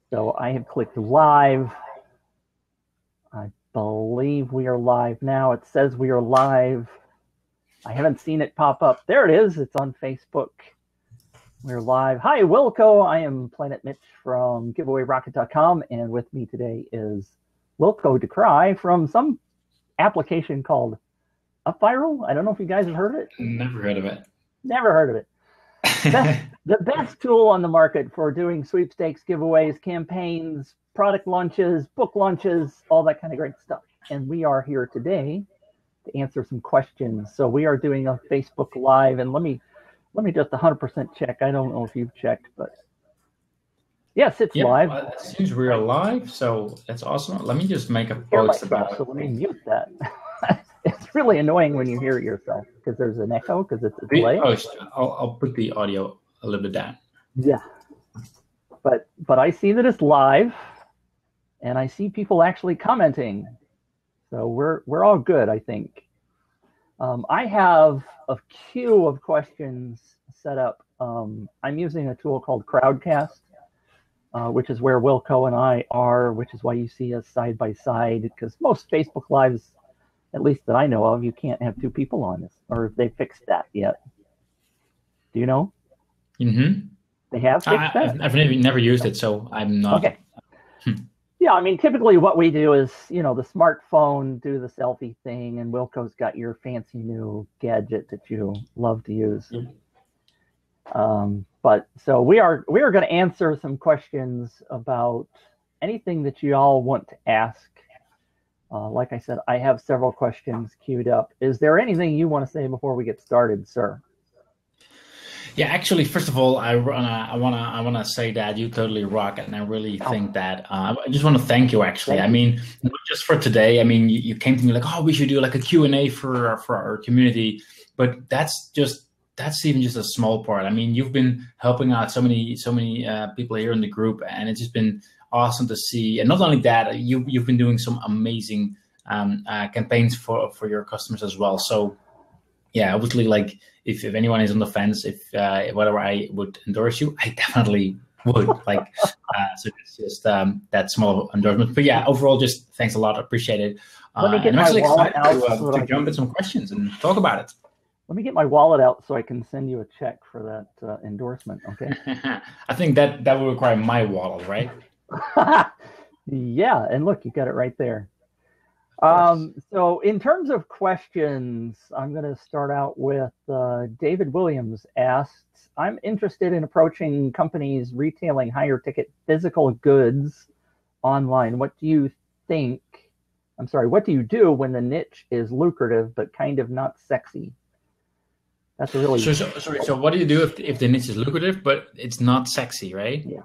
So I have clicked live. I believe we are live now. It says we are live. I haven't seen it pop up. There it is. It's on Facebook. We're live. Hi, Wilco. I am Planet Mitch from giveawayrocket.com, and with me today is Wilco to Kreij from some application called UpViral. I don't know if you guys have heard of it. Never heard of it. Never heard of it. The best tool on the market for doing sweepstakes, giveaways, campaigns, product launches, book launches, all that kind of great stuff. And we are here today to answer some questions. So we are doing a Facebook Live, and let me just 100% check. I don't know if you've checked, but yes, it's live. It seems we're live, so that's awesome. Let me just make a post about it. So let me mute that. It's really annoying when you hear yourself because there's an echo because it's a delay. I'll put the audio a little bit down. Yeah, but I see that it's live, and I see people actually commenting, so we're all good, I think. I have a queue of questions set up. I'm using a tool called Crowdcast, which is where Wilco and I are, which is why you see us side by side, because most Facebook Lives, at least that I know of, you can't have two people on this, or if they fixed that yet. Do you know? Mm-hmm. They have fixed that? I've never used it, so I'm not. Okay. Yeah, I mean, typically what we do is, the smartphone, do the selfie thing, and Wilco's got your fancy new gadget that you love to use. Mm-hmm. But so we are going to answer some questions about anything that you all want to ask. Like I said, I have several questions queued up. Is there anything you want to say before we get started, sir? Yeah, actually, first of all, I wanna say that you totally rock, and I really think that I just want to thank you. Actually, I mean, not just for today. I mean, you came to me like, oh, we should do like a Q&A for our community, but that's even just a small part. I mean, you've been helping out so many people here in the group, and it's just been awesome to see. And not only that, you've been doing some amazing campaigns for your customers as well. So yeah, obviously, like if anyone is on the fence, if whether I would endorse you, I definitely would. Like, so it's just that small endorsement. But yeah, overall, just thanks a lot. Appreciate it. Let me get I'm my actually wallet excited out to jump into some questions and talk about it. Let me get my wallet out so I can send you a check for that endorsement. Okay. I think that will require my wallet, right? Yeah, and look, you got it right there. So in terms of questions, I'm going to start out with David Williams asks, I'm interested in approaching companies retailing higher ticket physical goods online. What do you do when the niche is lucrative but kind of not sexy? That's a really... So what do you do if the niche is lucrative but it's not sexy, right? Yeah.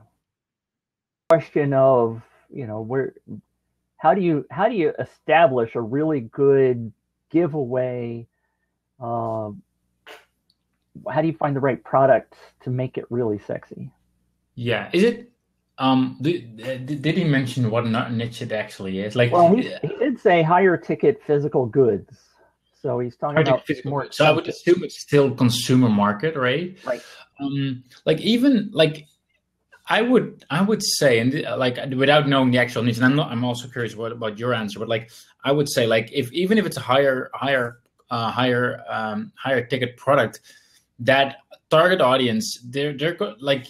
Question of, how do you establish a really good giveaway? How do you find the right product to make it really sexy? Yeah, is it? Did he mention what niche it actually is? Like, well, he did say higher ticket physical goods. So he's talking about more. So I would assume it's still consumer market, right? Right. I would say, and like without knowing the actual niche, and I'm also curious about your answer, but like I would say, like even if it's a higher ticket product, that target audience, they're like,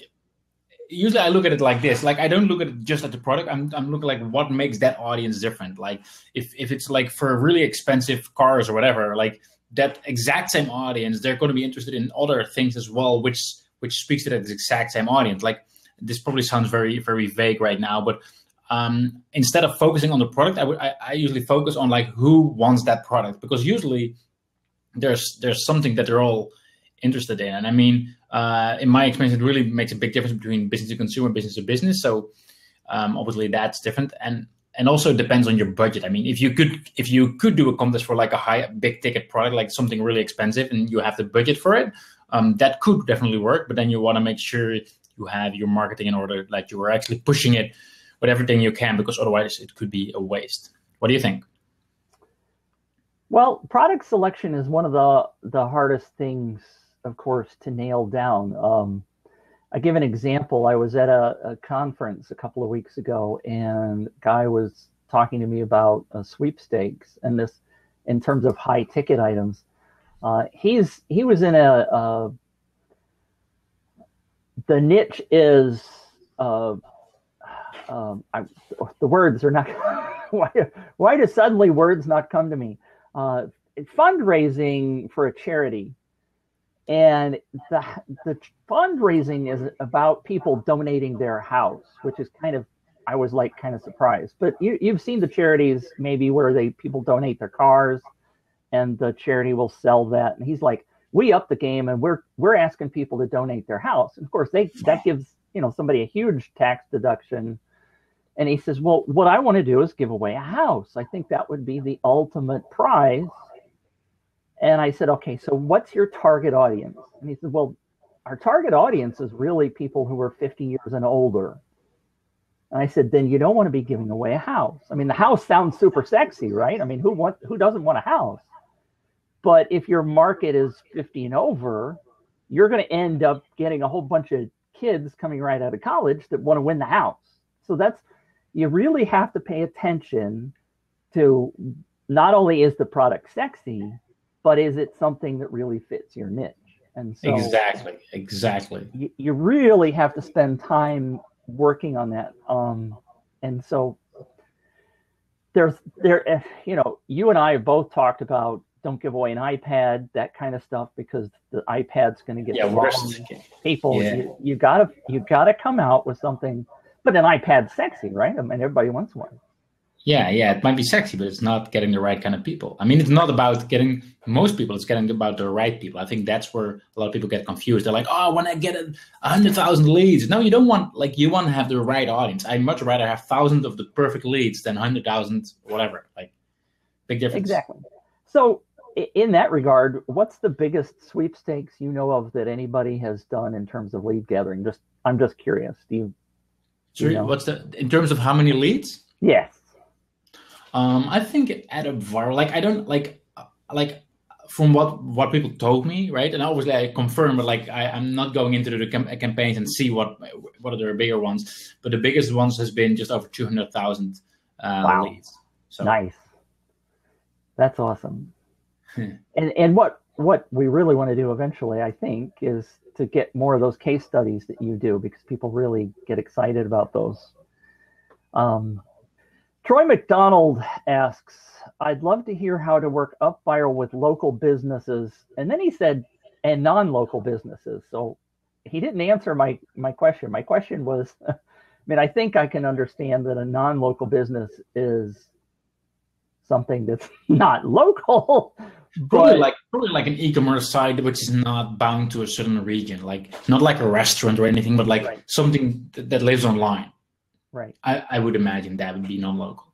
usually I look at it like this. Like I don't look at it just at the product. I'm looking like what makes that audience different. Like if it's like for really expensive cars or whatever, like that exact same audience, they're going to be interested in other things as well, which speaks to that exact same audience. Like this probably sounds very, very vague right now, but instead of focusing on the product, I usually focus on like who wants that product, because usually there's something that they're all interested in. And I mean, in my experience, it really makes a big difference between business to consumer, business to business. So obviously that's different, and also it depends on your budget. I mean, if you could do a contest for like a big ticket product, like something really expensive, and you have the budget for it, that could definitely work. But then you want to make sure you have your marketing in order, like you are actually pushing it with everything you can, because otherwise it could be a waste. What do you think? Well, product selection is one of the hardest things, of course, to nail down. I give an example. I was at a conference a couple of weeks ago, and a guy was talking to me about sweepstakes and this in terms of high ticket items. He was in the niche is the words are not why do suddenly words not come to me? Fundraising for a charity. And the fundraising is about people donating their house, which is I was like kind of surprised. But you've seen the charities maybe where people donate their cars, and the charity will sell that. And he's like, we up the game, and we're asking people to donate their house. And of course, that gives somebody a huge tax deduction. And he says, well, what I want to do is give away a house. I think that would be the ultimate prize. And I said, okay, so what's your target audience? And he said, well, our target audience is really people who are 50 years and older. And I said, then you don't want to be giving away a house. I mean, the house sounds super sexy, right? I mean, who doesn't want a house? But if your market is 50 and over, you're going to end up getting a whole bunch of kids coming right out of college that want to win the house. So you really have to pay attention to not only is the product sexy, but is it something that really fits your niche? And so exactly. You really have to spend time working on that. And so you and I have both talked about don't give away an iPad, that kind of stuff, because the iPad's going to get people. Yeah. You gotta come out with something, but an iPad's sexy, right? I mean, everybody wants one. Yeah, it might be sexy, but it's not getting the right kind of people. I mean, it's not about getting most people, it's getting about the right people. I think that's where a lot of people get confused. They're like, oh, I want to get 100,000 leads. No, you don't want, you want to have the right audience. I'd much rather have thousands of the perfect leads than 100,000, whatever. Big difference. Exactly. So in that regard, what's the biggest sweepstakes you know of that anybody has done in terms of lead gathering? I'm just curious. Do you know? What's in terms of how many leads? Yes. I think at a viral, I don't from what people told me, right? And obviously I confirm, but I'm not going into the campaigns and see what are the bigger ones. But the biggest ones has been just over 200,000 leads. So. Nice. That's awesome. And what we really want to do eventually, I think, is to get more of those case studies that you do, because people really get excited about those. Troy McDonald asks, I'd love to hear how to work up viral with local businesses. And then he said, and non-local businesses. So he didn't answer my question. My question was, I think I can understand that a non-local business is something that's not local. Probably like an e-commerce site which is not bound to a certain region, not like a restaurant or anything, but right. Something that lives online. Right. I would imagine that would be non-local.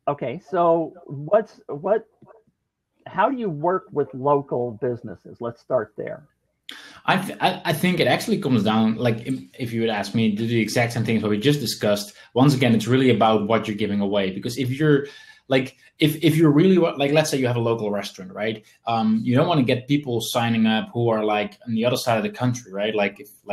Okay, so how do you work with local businesses? Let's start there. I think it actually comes down, if you would ask me, do the exact same things what we just discussed. Once again, it's really about what you're giving away. Because if you're if you're really let's say you have a local restaurant, right? You don't want to get people signing up who are on the other side of the country, right?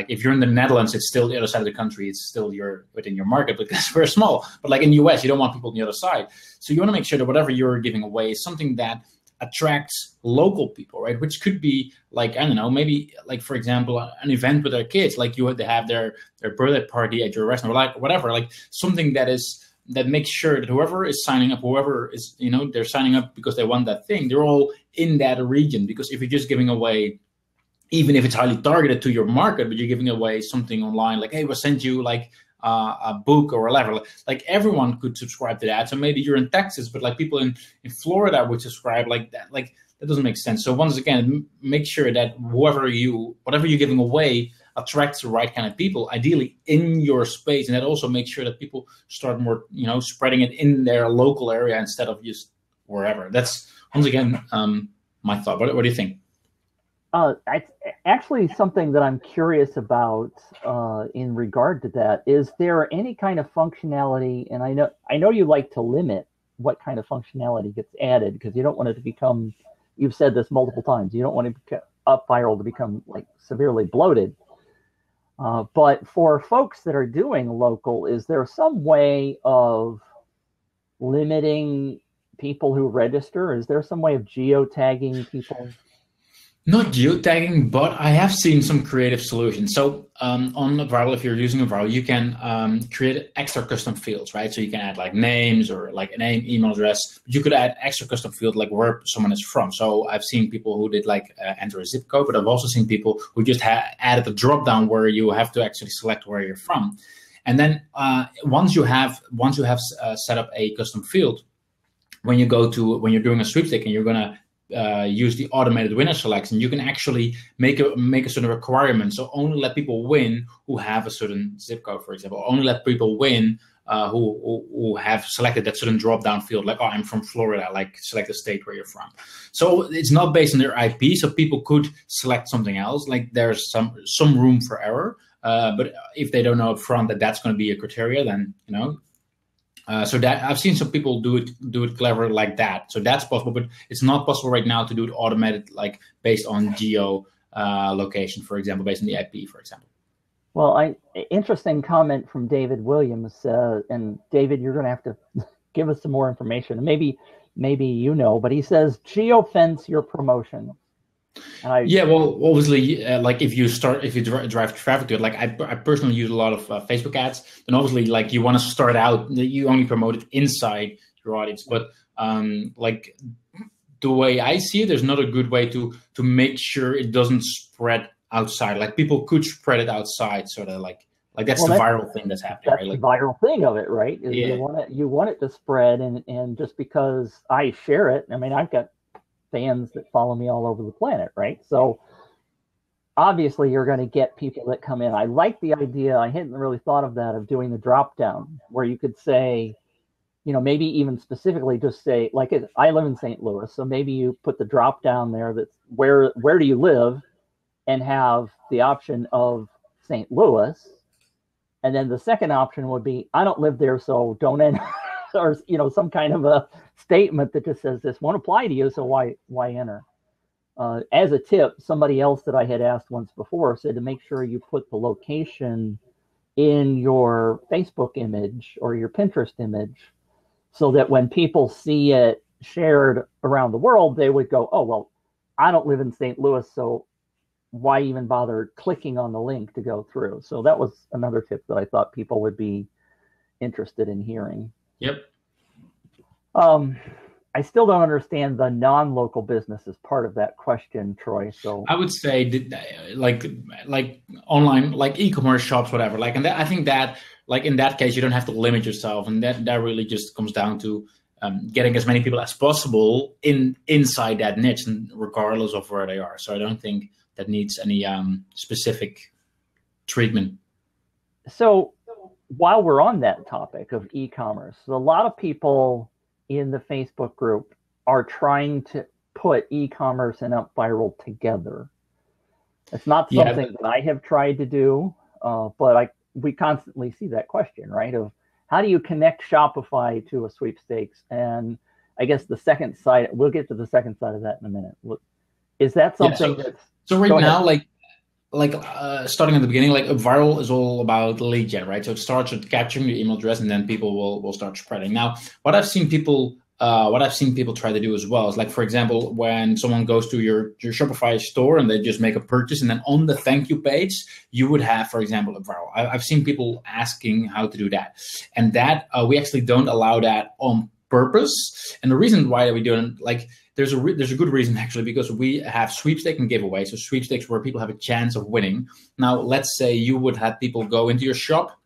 If you're in the Netherlands, it's still the other side of the country. It's still within your market because we're small. But in the US, you don't want people on the other side. So you want to make sure that whatever you're giving away is something that attracts local people, right? Which could be I don't know, maybe for example, an event with their kids, they have their birthday party at your restaurant, whatever, something that makes sure that whoever is signing up, whoever is, they're signing up because they want that thing, they're all in that region. Because if you're just giving away, even if it's highly targeted to your market, but you're giving away something online, hey, we'll send you a book or whatever, everyone could subscribe to that. So maybe you're in Texas, but people in Florida would subscribe that. That doesn't make sense. So once again, make sure that whatever you're giving away attracts the right kind of people, ideally in your space. And that also makes sure that people start more, spreading it in their local area instead of just wherever. That's, once again, my thought. What do you think? Actually, something that I'm curious about in regard to that, is there any kind of functionality, and I know you like to limit what kind of functionality gets added, because you don't want it to become, you've said this multiple times, you don't want to up viral to become severely bloated. But for folks that are doing local, is there some way of limiting people who register? Is there some way of geotagging people? Not geotagging, but I have seen some creative solutions. So on Viral, if you're using a Viral, you can create extra custom fields, right? So you can add like names or like a name, email address. You could add extra custom field like where someone is from. So I've seen people who did like enter a zip code, but I've also seen people who just added a drop down where you have to actually select where you're from. And then once you have set up a custom field, when you're doing a sweepstake and you're gonna use the automated winner selection, you can actually make a certain requirement. So only let people win who have a certain zip code, for example. Only let people win who have selected that certain drop-down field, like, oh, I'm from Florida, like select the state where you're from. So it's not based on their IP, so people could select something else. Like there's some room for error, but if they don't know up front that that's going to be a criteria, then, you know, so that I've seen some people do it clever like that. So that's possible, but it's not possible right now to do it automated, like based on geo location, for example, based on the IP, for example. Well, interesting comment from David Williams. And David, you're going to have to give us some more information. Maybe you know, but he says geofence your promotion. Yeah, well, obviously, like if you drive traffic to it, like I personally use a lot of Facebook ads, then obviously, like you want to start out, you only promote it inside your audience. But like the way I see it, there's not a good way to make sure it doesn't spread outside. Like people could spread it outside, sort of like that's the viral thing that's happening. That's right? Like, the viral thing of it, right? Is yeah. You want it to spread, and just because I share it, I mean, I've got fans that follow me all over the planet, right? So obviously you're going to get people that come in. I like the idea. I hadn't really thought of that, of doing the drop down where you could say, you know, maybe even specifically just say, like, I live in St. Louis, so maybe you put the drop down there that's where do you live, and have the option of St. Louis, and then the second option would be, I don't live there, so don't enter. Or, you know, some kind of a statement that just says this won't apply to you, so why enter? As a tip, somebody else that I had asked once before said to make sure you put the location in your Facebook image or your Pinterest image, so that when people see it shared around the world, they would go, oh, well, I don't live in St. Louis, so why even bother clicking on the link to go through? So that was another tip that I thought people would be interested in hearing. Yep. I still don't understand the non-local business as part of that question, Troy. So I would say like online, like e-commerce shops, whatever. Like, and I think that, like in that case, you don't have to limit yourself, and that really just comes down to getting as many people as possible inside that niche, and regardless of where they are. So I don't think that needs any specific treatment. So while we're on that topic of e-commerce, a lot of people in the Facebook group are trying to put e-commerce and UpViral together. It's not something that I have tried to do, but we constantly see that question, right? Of how do you connect Shopify to a sweepstakes? And I guess the second side, we'll get to the second side of that in a minute. Is that something that's... So right now, starting at the beginning, like UpViral is all about lead gen, right? So it starts with capturing your email address, and then people will start spreading. Now, what I've seen people try to do as well is, like, for example, when someone goes to your Shopify store and they just make a purchase, and then on the thank you page, you would have, for example, UpViral. I've seen people asking how to do that, and that we actually don't allow that on purpose. And the reason why we don't, like, there's a good reason, actually, because we have sweepstakes and giveaways. So sweepstakes where people have a chance of winning. Now, let's say you would have people go into your shop,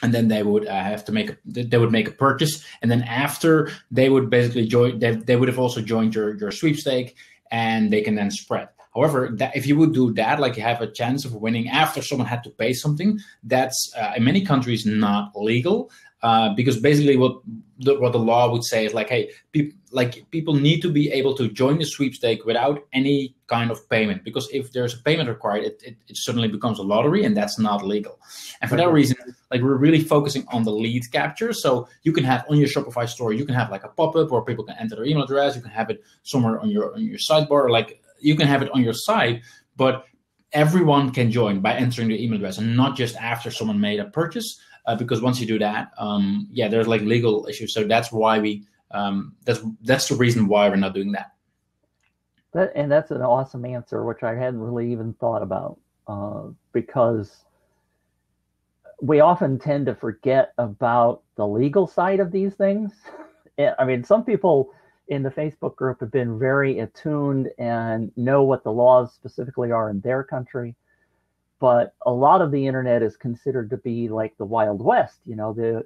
and then they would make a purchase, and then after they would basically join, they would have also joined your sweepstake, and they can then spread. However, if you would do that, like you have a chance of winning after someone had to pay something, that's in many countries not legal. Because basically what the law would say is, like, hey, people need to be able to join the sweepstake without any kind of payment. Because if there's a payment required, it suddenly becomes a lottery, and that's not legal. And for that reason, like, we're really focusing on the lead capture. So you can have on your Shopify store, you can have like a pop-up where people can enter their email address. You can have it somewhere on your sidebar, like you can have it on your site, but everyone can join by entering their email address, and not just after someone made a purchase. Because once you do that, there's like legal issues. So that's why that's the reason why we're not doing that. And that's an awesome answer, which I hadn't really even thought about, because we often tend to forget about the legal side of these things. I mean, some people in the Facebook group have been very attuned and know what the laws specifically are in their country. But a lot of the internet is considered to be like the Wild West, the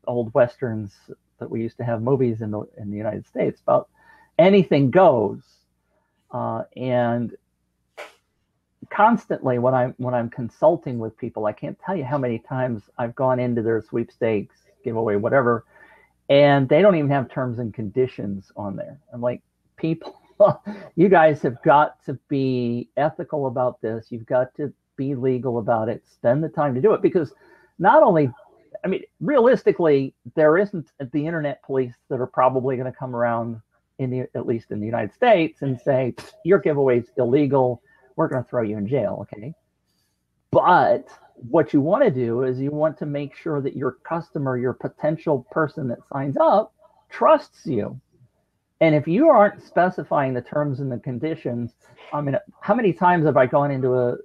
old Westerns that we used to have movies in the United States about anything goes. And constantly when I'm consulting with people, I can't tell you how many times I've gone into their sweepstakes, giveaway, whatever, and they don't even have terms and conditions on there. I'm like, people, you guys have got to be ethical about this. You've got to be legal about it. Spend the time to do it, because not only, I mean, realistically, there isn't the internet police that are probably going to come around at least in the United States and say, your giveaway's illegal, we're going to throw you in jail, okay? But what you want to do is you want to make sure that your customer, your potential person that signs up, trusts you. And if you aren't specifying the terms and the conditions, I mean, how many times have I gone into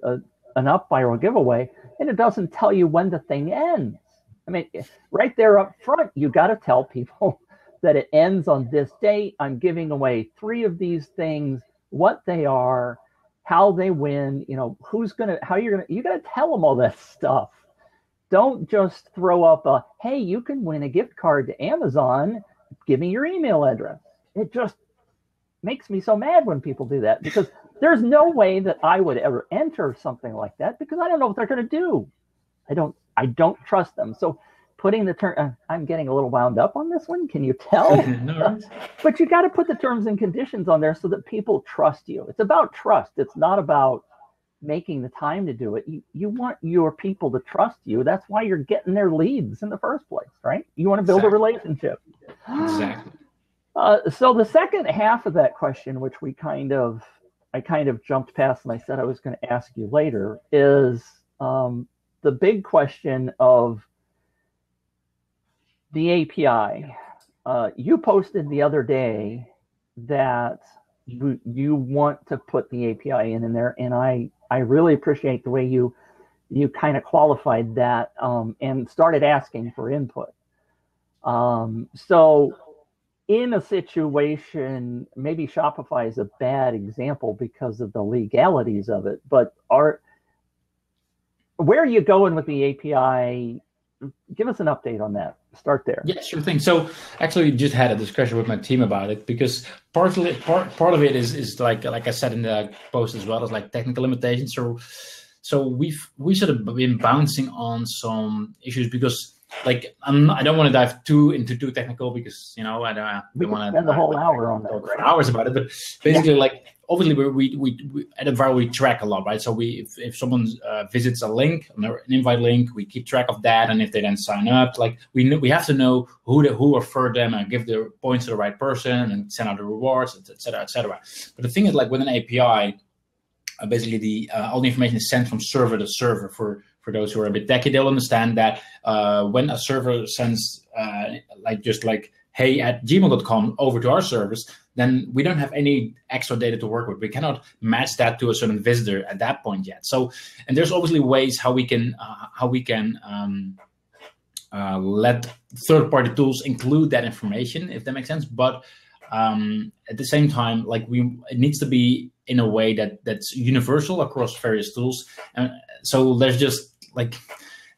an up buy or a giveaway and it doesn't tell you when the thing ends? I mean, right there up front, you got to tell people that it ends on this date. I'm giving away 3 of these things, what they are, how they win, you got to tell them all that stuff. Don't just throw up hey, you can win a gift card to Amazon, give me your email address. It just makes me so mad when people do that, because there's no way that I would ever enter something like that, because I don't know what they're going to do. I don't trust them. So putting the term, I'm getting a little wound up on this one. Can you tell? No. But you got to put the terms and conditions on there so that people trust you. It's about trust. It's not about making the time to do it. You want your people to trust you. That's why you're getting their leads in the first place, right? You want to build a relationship. Exactly. So the second half of that question, which I kind of jumped past and I said I was going to ask you later, is the big question of the API. You posted the other day that you want to put the API in there, and I really appreciate the way you kind of qualified that and started asking for input. So in a situation, maybe Shopify is a bad example because of the legalities of it, but where are you going with the API? Give us an update on that. Start there. Yeah, sure thing. So actually just had a discussion with my team about it, because part of it is like I said in the post as well, is like technical limitations. So we sort of been bouncing on some issues, because like I don't want to dive into too technical, because I don't want to spend the whole hour on that. For hours about it. But basically, like obviously we at Enviro we track a lot, right? So if someone visits a link, an invite link, we keep track of that, and if they then sign up, like we have to know who referred them and give the points to the right person and send out the rewards, etc., etc. But the thing is, like with an API, basically all the information is sent from server to server. For those who are a bit techy, they'll understand that when a server sends hey at gmail.com over to our servers, then we don't have any extra data to work with. We cannot match that to a certain visitor at that point yet. So, and there's obviously ways how we can let third-party tools include that information, if that makes sense. But at the same time, like it needs to be in a way that's universal across various tools. And so there's just like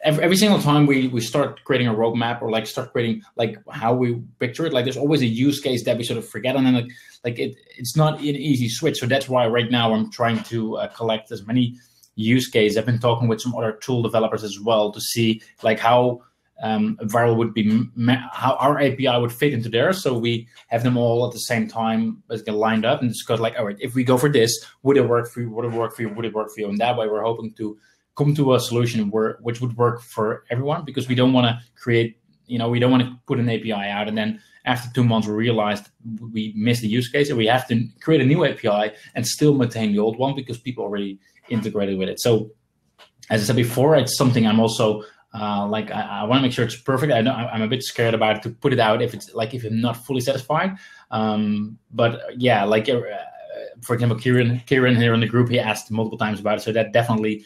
every single time we start creating a roadmap, or like start creating like how we picture it, like there's always a use case that we sort of forget, and then it's not an easy switch. So that's why right now I'm trying to collect as many use cases. I've been talking with some other tool developers as well to see like how Viral would be, how our API would fit into there. So we have them all at the same time, basically lined up, and discuss like, all right, if we go for this, would it work for you? Would it work for you? Would it work for you? And that way we're hoping to come to a solution which would work for everyone, because we don't want to create, we don't want to put an API out and then after 2 months we realize we missed the use case, and we have to create a new API and still maintain the old one because people already integrated with it. So as I said before, it's something I'm also like I want to make sure it's perfect. I know I'm a bit scared about it to put it out if it's like if I'm not fully satisfied. But yeah, like for example, Kieran here in the group, he asked multiple times about it, so that definitely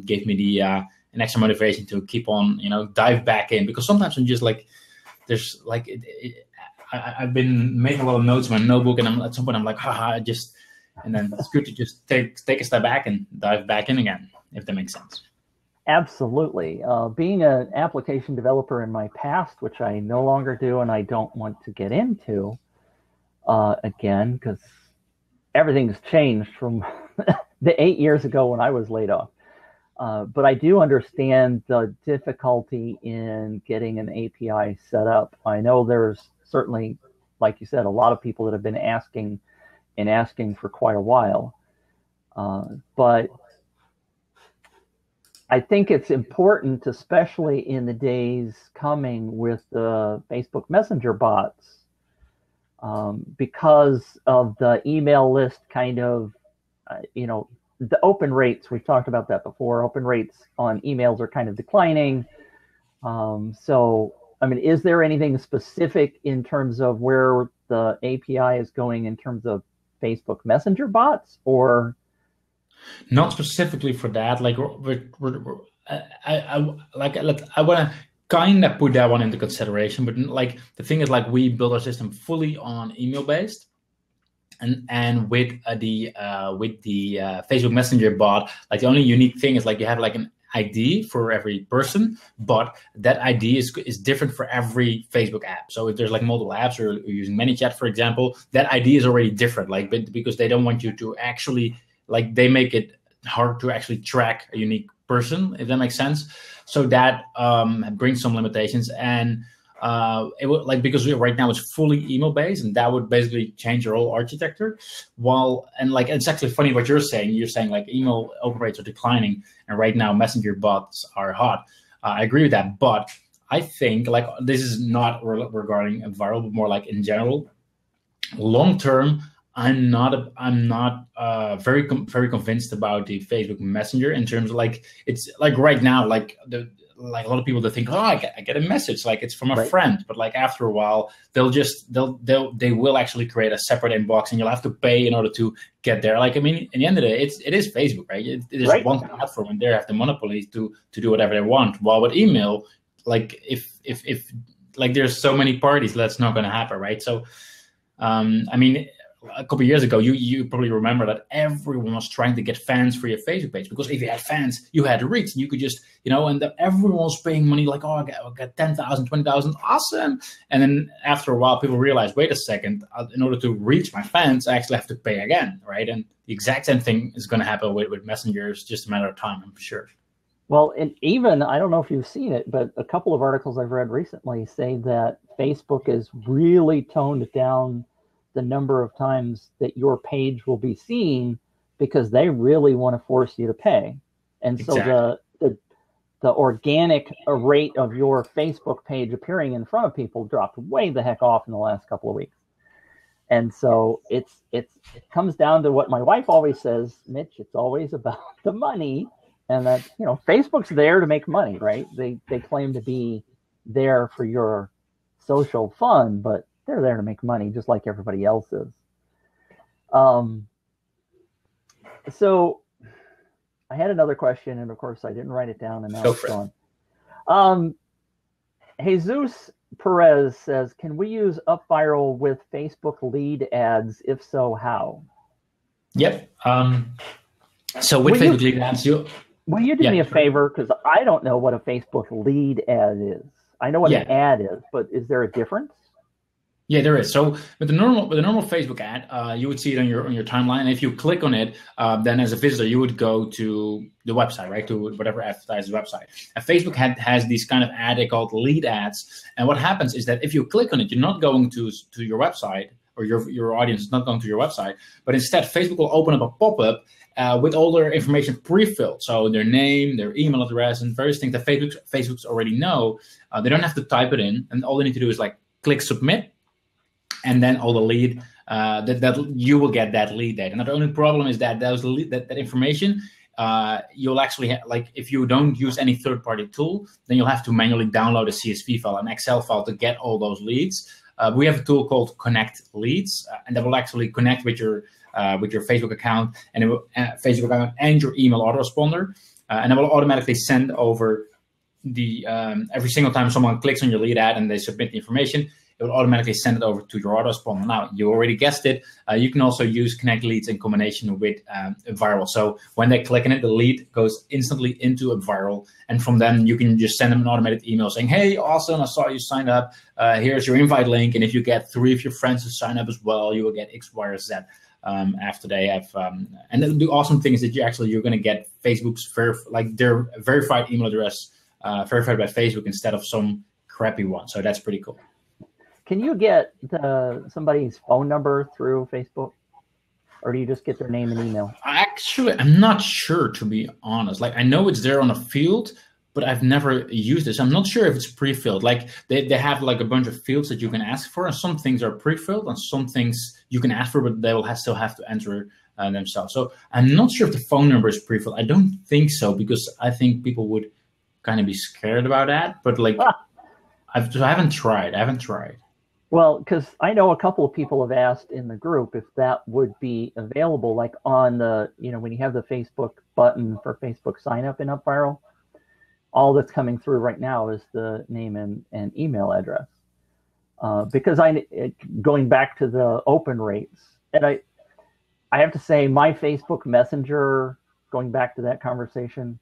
gave me the an extra motivation to keep on, dive back in, because sometimes I'm just like there's like I've been making a lot of notes in my notebook, and at some point I'm like, and then it's good to just take a step back and dive back in again, if that makes sense. Absolutely. Being an application developer in my past, which I no longer do and I don't want to get into again, because everything's changed from the 8 years ago when I was laid off. But I do understand the difficulty in getting an API set up. I know there's certainly, like you said, a lot of people that have been asking for quite a while. But I think it's important, especially in the days coming with the Facebook Messenger bots, because of the email list kind of, the open rates. We've talked about that before. Open rates on emails are kind of declining. So, I mean, is there anything specific in terms of where the API is going in terms of Facebook Messenger bots, or? Not specifically for that. Like I want to kind of put that one into consideration, but like the thing is, like we build our system fully on email based, and with the Facebook Messenger bot, like the only unique thing is like you have like an ID for every person, but that ID is different for every Facebook app. So if there's like multiple apps, or you're using ManyChat, for example, that ID is already different. Like, because they don't want you to actually, like, they make it hard to actually track a unique person, if that makes sense. So that brings some limitations, and it would, like, because right now it's fully email based, and that would basically change your whole architecture. And like, it's actually funny what you're saying. You're saying like email open rates are declining, and right now messenger bots are hot. I agree with that, but I think, like, this is not regarding a viral, but more like in general, long term. I'm not very convinced about the Facebook Messenger in terms of, like, it's like right now, like a lot of people that think, I get a message, like it's from a friend, but like after a while they will actually create a separate inbox, and you'll have to pay in order to get there. Like, I mean, in the end of the day, it is Facebook, right? It is one platform, and they have the monopoly to do whatever they want. While with email, like if like there's so many parties, that's not going to happen, right? So, I mean, a couple of years ago, you probably remember that everyone was trying to get fans for your Facebook page, because if you had fans, you had reach, and you could just, and everyone was paying money, like, I got 10,000, 20,000, awesome. And then after a while, people realized, wait a second, in order to reach my fans, I actually have to pay again, right? And the exact same thing is going to happen with messengers, just a matter of time, I'm sure. Well, and even, I don't know if you've seen it, but a couple of articles I've read recently say that Facebook is really toned down the number of times that your page will be seen, because they really want to force you to pay. And so the organic rate of your Facebook page appearing in front of people dropped way the heck off in the last couple of weeks. And so it comes down to what my wife always says, Mitch, it's always about the money, and that, Facebook's there to make money, right? They claim to be there for your social fun, but they're there to make money, just like everybody else is. So I had another question, and of course I didn't write it down, and now it's gone. Jesus Perez says, can we use UpViral with Facebook lead ads? If so, how? Yep. So with Facebook lead ads, will you do me a favor? Because I don't know what a Facebook lead ad is. I know what an ad is, but is there a difference? Yeah, there is. So with the normal Facebook ad, you would see it on your timeline, and if you click on it, then as a visitor, you would go to the website, right, to whatever advertiser's website. And Facebook has these kind of ad they called lead ads, and what happens is that if you click on it, you're not going to your website, or your audience is not going to your website, but instead Facebook will open up a pop-up with all their information pre-filled, so their name, their email address, and various things that Facebook's already know. They don't have to type it in, and all they need to do is like click submit. And then all the lead that you will get that lead data. And the only problem is that that information you'll actually like if you don't use any third-party tool, then you'll have to manually download a CSV file, an Excel file to get all those leads. We have a tool called Connect Leads, and that will actually connect with your Facebook account and it will, Facebook account and your email autoresponder, and it will automatically send over the every single time someone clicks on your lead ad and they submit the information, it will automatically send it over to your autoresponder. Now, you already guessed it. You can also use Connect Leads in combination with Viral. So when they click on it, the lead goes instantly into a Viral. And from then, you can just send them an automated email saying, hey, awesome, I saw you signed up. Here's your invite link. And if you get 3 of your friends to sign up as well, you will get X, Y, or Z. After they have, and the awesome thing is that you're going to get Facebook's their verified email address verified by Facebook instead of some crappy one. So that's pretty cool. Can you get somebody's phone number through Facebook, or do you just get their name and email? Actually, I'm not sure, to be honest. Like, I know it's there on a field, but I've never used this. I'm not sure if it's pre-filled. Like, they have like a bunch of fields that you can ask for, and some things are pre-filled, and some things you can ask for, but they will still have to enter themselves. So I'm not sure if the phone number is pre-filled. I don't think so, because I think people would kind of be scared about that. But like, I haven't tried. Well, because I know a couple of people have asked in the group if that would be available, like on the, when you have the Facebook button for Facebook sign up in UpViral, all that's coming through right now is the name and email address. Because going back to the open rates, and I have to say my Facebook Messenger, going back to that conversation,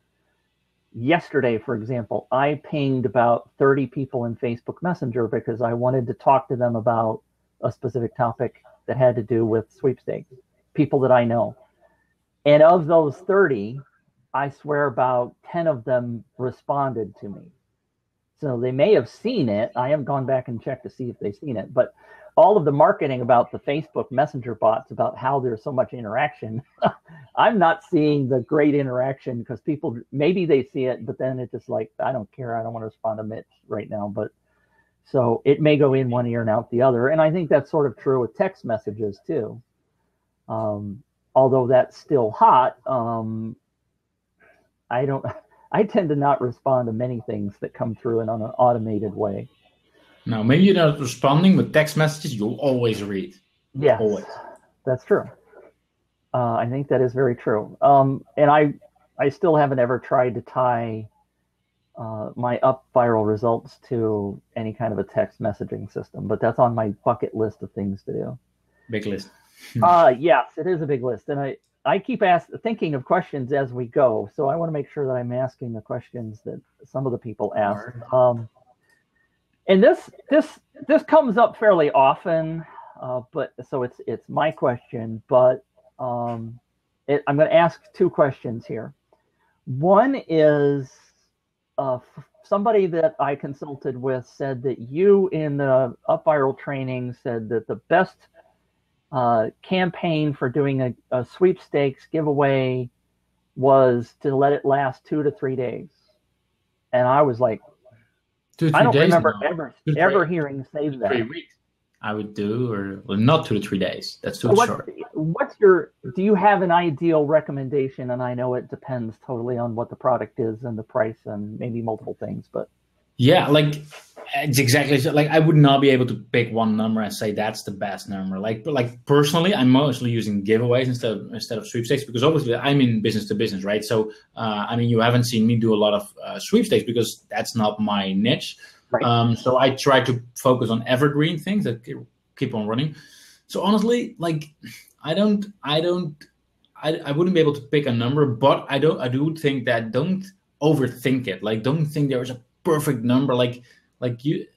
yesterday, for example, I pinged about 30 people in Facebook Messenger because I wanted to talk to them about a specific topic that had to do with sweepstakes, people that I know. And of those 30, I swear about 10 of them responded to me. So they may have seen it. I haven't gone back and checked to see if they've seen it. But all of the marketing about the Facebook Messenger bots, about how there's so much interaction, I'm not seeing the great interaction because people, maybe they see it, but then it's just like, I don't care. I don't want to respond to Mitch right now. But so it may go in one ear and out the other. And I think that's sort of true with text messages too. Although that's still hot, I tend to not respond to many things that come through in an automated way. No, maybe you're not responding, but text messages you'll always read. Yes, always. That's true. I think that is very true. And I still haven't ever tried to tie my UpViral results to any kind of a text messaging system, but that's on my bucket list of things to do. Big list. Yes, it is a big list. And I keep thinking of questions as we go, so I want to make sure that I'm asking the questions that some of the people ask. And this comes up fairly often, but so it's my question. But I'm going to ask 2 questions here. One is somebody that I consulted with said that you in the UpViral training said that the best campaign for doing a sweepstakes giveaway was to let it last 2 to 3 days. And I was like, I don't remember ever hearing say that. 3 weeks I would do, or not 2 to 3 days. That's too short. Do you have an ideal recommendation? And I know it depends totally on what the product is and the price and maybe multiple things, but. Yeah, like it's exactly like I would not be able to pick one number and say that's the best number. Like personally, I'm mostly using giveaways instead of sweepstakes because obviously I'm in business to business, right? So I mean, you haven't seen me do a lot of sweepstakes because that's not my niche. Right. So I try to focus on evergreen things that keep on running. So honestly, like I wouldn't be able to pick a number, but I do think that don't overthink it. Like don't think there is a perfect number. It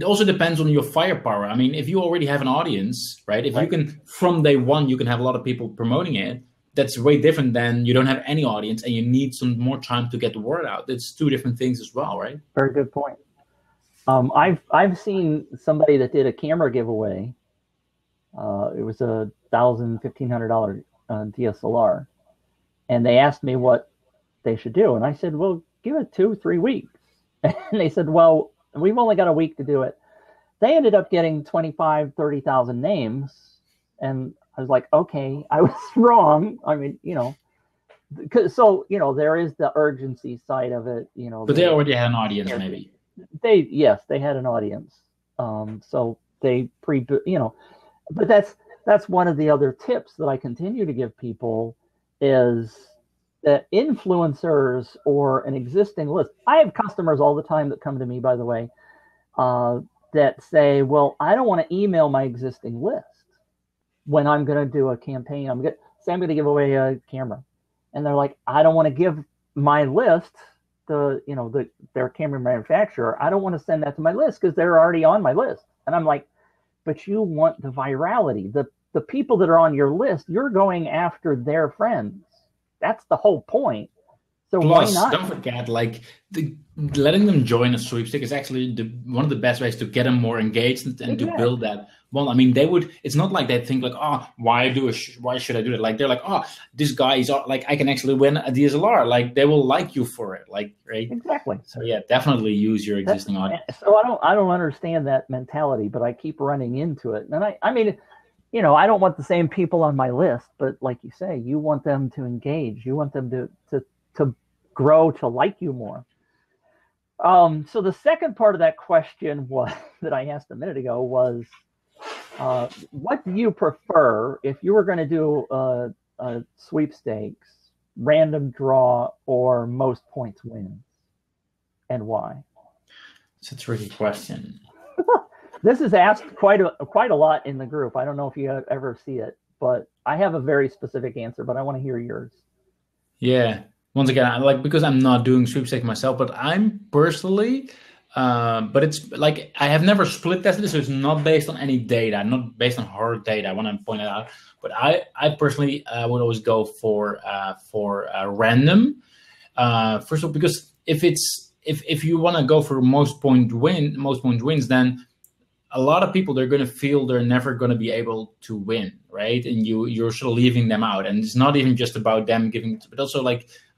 also depends on your firepower. I mean, if you already have an audience, right? If you can from day one you can have a lot of people promoting it, that's way different than you don't have any audience and you need some more time to get the word out. It's 2 different things as well, right? Very good point. I've seen somebody that did a camera giveaway. It was a $1,500 DSLR, and they asked me what they should do, and I said, well, give it 2-3 weeks. And they said, well, we've only got a week to do it. They ended up getting 25,000, 30,000 names. And I was like, okay, I was wrong. I mean, so there is the urgency side of it. But they already had an audience, maybe. They had an audience. So they but that's one of the other tips that I continue to give people is that influencers or an existing list. I have customers all the time that come to me, by the way, that say, well, I don't want to email my existing list when I'm going to do a campaign. I'm going to give away a camera. And they're like, I don't want to give my list their camera manufacturer. I don't want to send that to my list because they're already on my list. And I'm like, but you want the virality. The people that are on your list, you're going after their friends. That's the whole point. So plus, why not? Don't forget, letting them join a sweepstake is actually one of the best ways to get them more engaged and to build that. Well, I mean, it's not like they think like, oh, why should I do that? Like, they're like, oh, this guy is like, I can actually win a DSLR. Like, they will like you for it. Like, right? Exactly. So yeah, definitely use your existing audience. So I don't understand that mentality, but I keep running into it. And I mean, I don't want the same people on my list, but like you say, you want them to engage. You want them to grow to like you more. So the second part of that question that I asked a minute ago was, what do you prefer if you were going to do a sweepstakes, random draw, or most points wins, and why? It's a tricky question. This is asked quite a lot in the group. I don't know if you ever see it, but I have a very specific answer, but I want to hear yours. Yeah. Once again, because I'm not doing sweepstakes myself, but I'm personally, but it's like I have never split tested this, so it's not based on any data, not based on hard data. I want to point it out, but I personally would always go for random. First of all, because if you want to go for most point wins, then a lot of people, they're going to feel they're never going to be able to win, right? And you're sort of leaving them out. And it's not even just about them giving, but also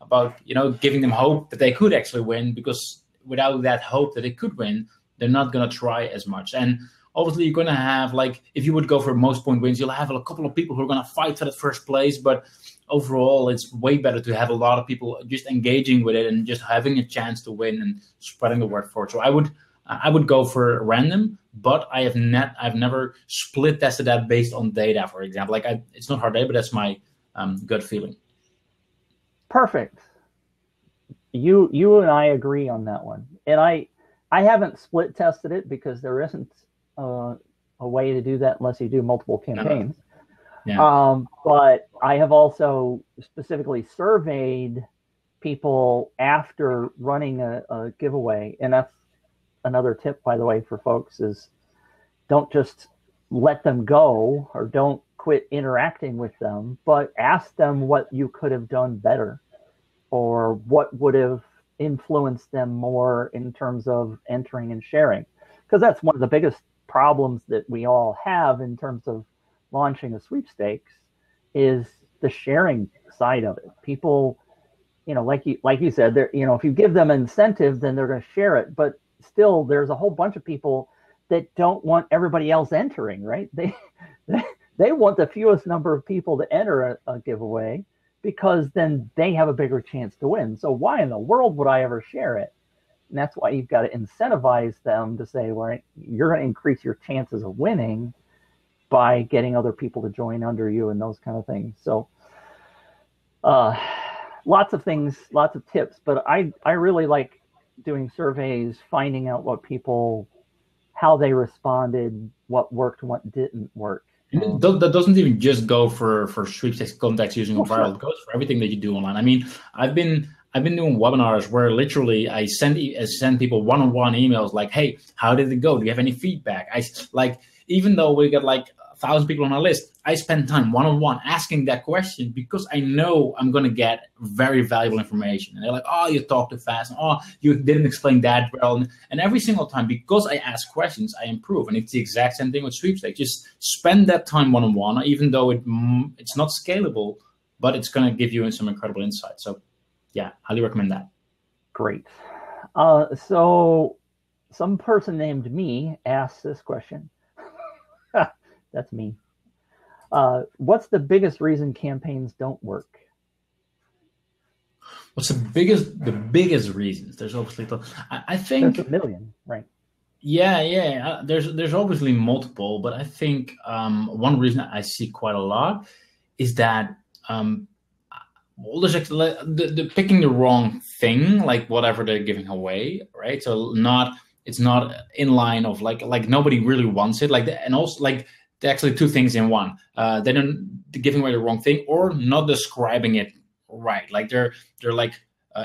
about giving them hope that they could actually win, because without that hope that they could win, they're not going to try as much. And obviously you're going to have, if you would go for most point wins, you'll have a couple of people who are going to fight for that first place. But overall, it's way better to have a lot of people just engaging with it and just having a chance to win and spreading the word for it. So I would go for random, but I've never split tested that based on data, for example. It's not hard data, but that's my gut feeling. Perfect. You and I agree on that one. And I haven't split tested it because there isn't a way to do that unless you do multiple campaigns. Yeah. But I have also specifically surveyed people after running a giveaway, and that's another tip, by the way, for folks is don't just let them go or don't quit interacting with them, but ask them what you could have done better or what would have influenced them more in terms of entering and sharing. Because that's one of the biggest problems that we all have in terms of launching a sweepstakes is the sharing side of it. People, like you said, if you give them incentive, then they're going to share it. But still, there's a whole bunch of people that don't want everybody else entering, right? They want the fewest number of people to enter a giveaway because then they have a bigger chance to win. So why in the world would I ever share it? And that's why you've got to incentivize them to say, well, you're going to increase your chances of winning by getting other people to join under you and those kind of things. So lots of things, lots of tips, but I really like doing surveys, finding out how they responded, what worked, what didn't work. That doesn't even just go for sweepstakes contacts using viral. Sure. It goes for everything that you do online. I mean, I've been doing webinars where literally I send people one-on-one emails like, hey, how did it go? Do you have any feedback? Even though we got 1,000 people on our list, I spend time one-on-one asking that question because I know I'm going to get very valuable information. And they're like, oh, you talk too fast. Oh, you didn't explain that well. And every single time, because I ask questions, I improve. And it's the exact same thing with sweepstakes. Just spend that time one-on-one, even though it's not scalable, but it's going to give you some incredible insight. So yeah, highly recommend that. Great. So some person named me asked this question. That's me. What's the biggest reason campaigns don't work? What's the biggest reasons? There's obviously, I think there's a million, right? Yeah. There's obviously multiple, but I think one reason I see quite a lot is that there's actually the picking the wrong thing, like whatever they're giving away, right? So it's not in line of like nobody really wants it, and also like they're actually two things in one. They're giving away the wrong thing or not describing it right. Like they're like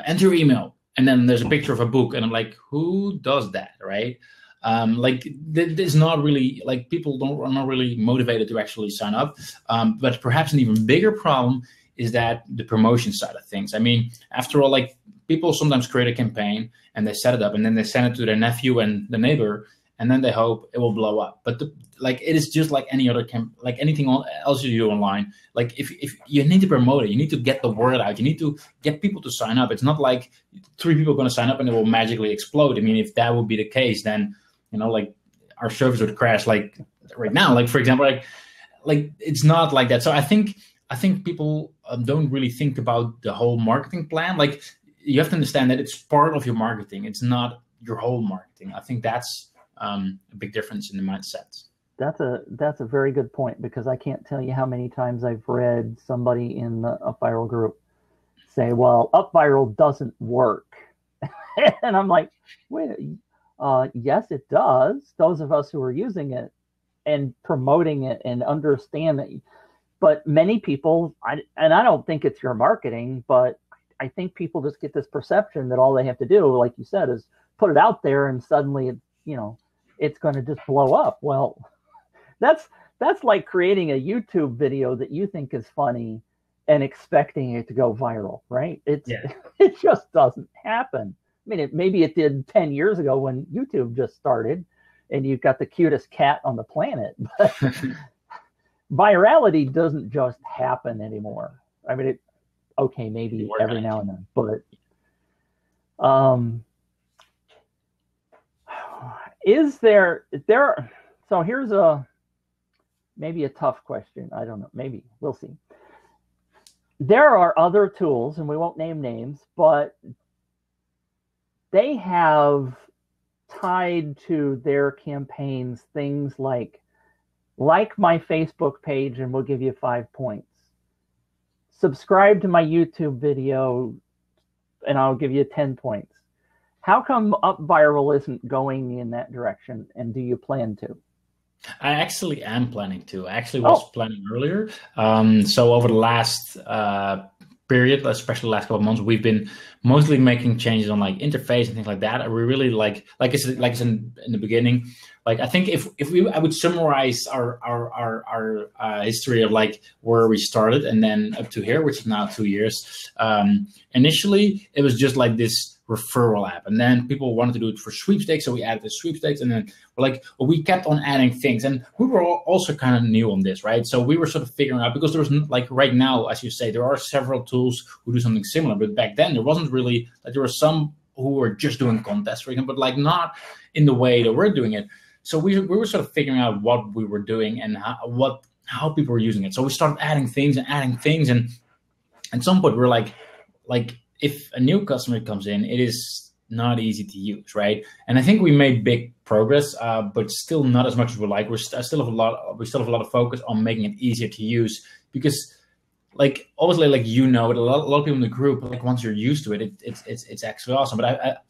enter your email, and then there's a picture of a book, and I'm like, who does that, right? Like there's not really, like, people are not really motivated to actually sign up. But perhaps an even bigger problem is that the promotion side of things. I mean, after all, like, people sometimes create a campaign and they set it up and then they send it to their nephew and the neighbor, and then they hope it will blow up. But it is just like any other like anything else you do online. Like if you need to promote it, you need to get the word out. You need to get people to sign up. It's not like 3 people are going to sign up and it will magically explode. I mean, if that would be the case, then like our service would crash. Like right now, like for example, like it's not like that. So I think people don't really think about the whole marketing plan. Like you have to understand that it's part of your marketing. It's not your whole marketing. I think that's a big difference in the mindset. That's a very good point, because I can't tell you how many times I've read somebody in the UpViral group say, well, UpViral doesn't work. And I'm like, wait, yes, it does. Those of us who are using it and promoting it and understand that. But many people, and I don't think it's your marketing, but I think people just get this perception that all they have to do, like you said, is put it out there and suddenly, it's going to just blow up. Well, that's like creating a YouTube video that you think is funny and expecting it to go viral, right? It just doesn't happen. I mean, maybe it did 10 years ago when YouTube just started and you've got the cutest cat on the planet, but virality doesn't just happen anymore. I mean, maybe every now and then, but is there, so here's maybe a tough question. I don't know. Maybe we'll see. There are other tools, and we won't name names, but they have tied to their campaigns things like my Facebook page and we'll give you 5 points. Subscribe to my YouTube video and I'll give you 10 points. How come UpViral isn't going in that direction, and do you plan to? I actually am planning to. I actually was planning earlier. So over the last period, especially the last couple of months, we've been mostly making changes on like interface and things like that. We really like I said in the beginning, like I think if I would summarize our history of like where we started and then up to here, which is now 2 years. Initially, it was just like this referral app, and then people wanted to do it for sweepstakes, so we added the sweepstakes, and then we kept on adding things, and we were also kind of new on this, right? So we were sort of figuring out, because there was like right now, as you say, there are several tools who do something similar, but back then there wasn't really, like, there were some who were just doing contests, for example, but like not in the way that we're doing it. So we were sort of figuring out what we were doing and how people were using it. So we started adding things, and at some point we're like if a new customer comes in, it is not easy to use, right? And I think we made big progress, but still not as much as we like. We still have a lot of focus on making it easier to use, because, like, obviously, like, a lot of people in the group, like, once you're used to it, it's actually awesome. But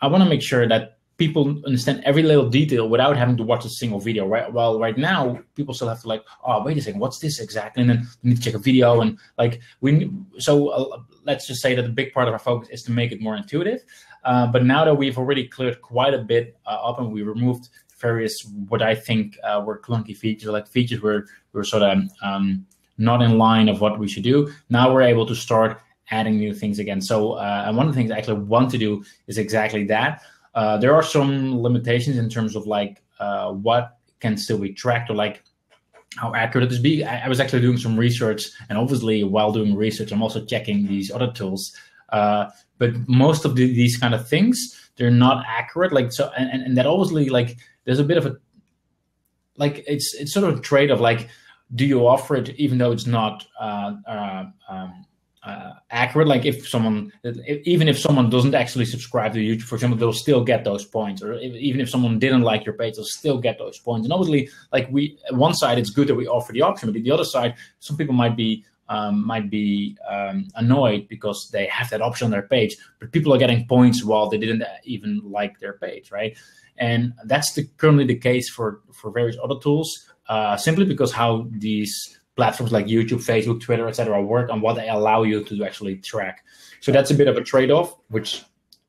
I want to make sure that people understand every little detail without having to watch a single video, right? Well, right now, people still have to like, oh, wait a second, what's this exactly? And then we need to check a video, and like let's just say that a big part of our focus is to make it more intuitive. But now that we've already cleared quite a bit up, and we removed various what I think were clunky features, like features where we were sort of not in line of what we should do. Now we're able to start adding new things again. So and one of the things I actually want to do is exactly that. There are some limitations in terms of like what can still be tracked, or like how accurate it is be. I was actually doing some research, and obviously while doing research, I'm also checking these other tools. But most of these kind of things, they're not accurate. Like, so, and that obviously, like, there's a bit of a, like, it's sort of a trade of like, do you offer it even though it's not accurate? Like even if someone doesn't actually subscribe to YouTube, for example, they'll still get those points. Or even if someone didn't like your page, they'll still get those points. And obviously, like one side, it's good that we offer the option, but the other side, some people might be annoyed because they have that option on their page, but people are getting points while they didn't even like their page, right? And that's currently the case for various other tools, simply because how these platforms like YouTube, Facebook, Twitter, etc. work and what they allow you to actually track. So that's a bit of a trade-off, which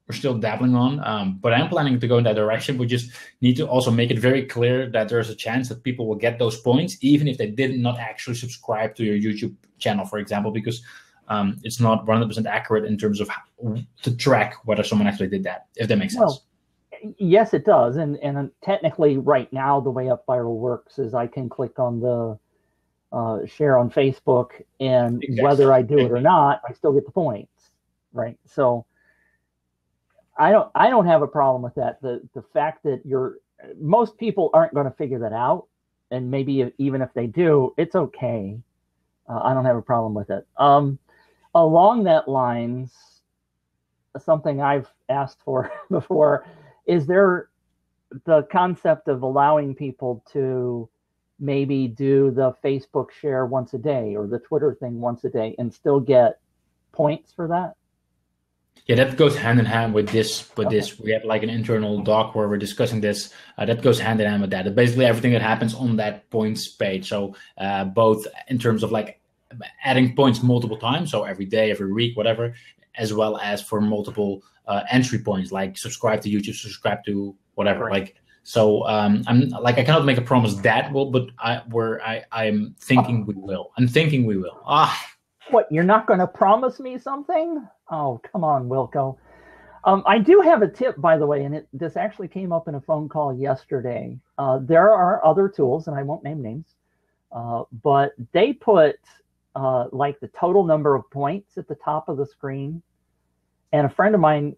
we're still dabbling on, but I'm planning to go in that direction. We just need to also make it very clear that there's a chance that people will get those points, even if they did not actually subscribe to your YouTube channel, for example, because it's not 100% accurate in terms of to track whether someone actually did that, if that makes sense. Well, yes, it does. And technically right now, the way UpViral works is I can click on the share on Facebook, and whether I do it or not, I still get the points, right? So I don't have a problem with that. The fact that most people aren't going to figure that out, and maybe even if they do, it's okay. I don't have a problem with it. Along that lines, something I've asked for before, is there the concept of allowing people to maybe do the Facebook share once a day or the Twitter thing once a day and still get points for that? Yeah, that goes hand in hand with this. We have like an internal doc where we're discussing this. That goes hand in hand with that. Basically, everything that happens on that points page. So both in terms of like adding points multiple times, so every day, every week, whatever, as well as for multiple entry points, like subscribe to YouTube, subscribe to whatever. Right. Like, so I'm like, I cannot make a promise that will, but I'm thinking we will. I'm thinking we will. What, you're not going to promise me something? Oh, come on, Wilco. I do have a tip, by the way, and this actually came up in a phone call yesterday. There are other tools, and I won't name names, but they put like the total number of points at the top of the screen. And a friend of mine,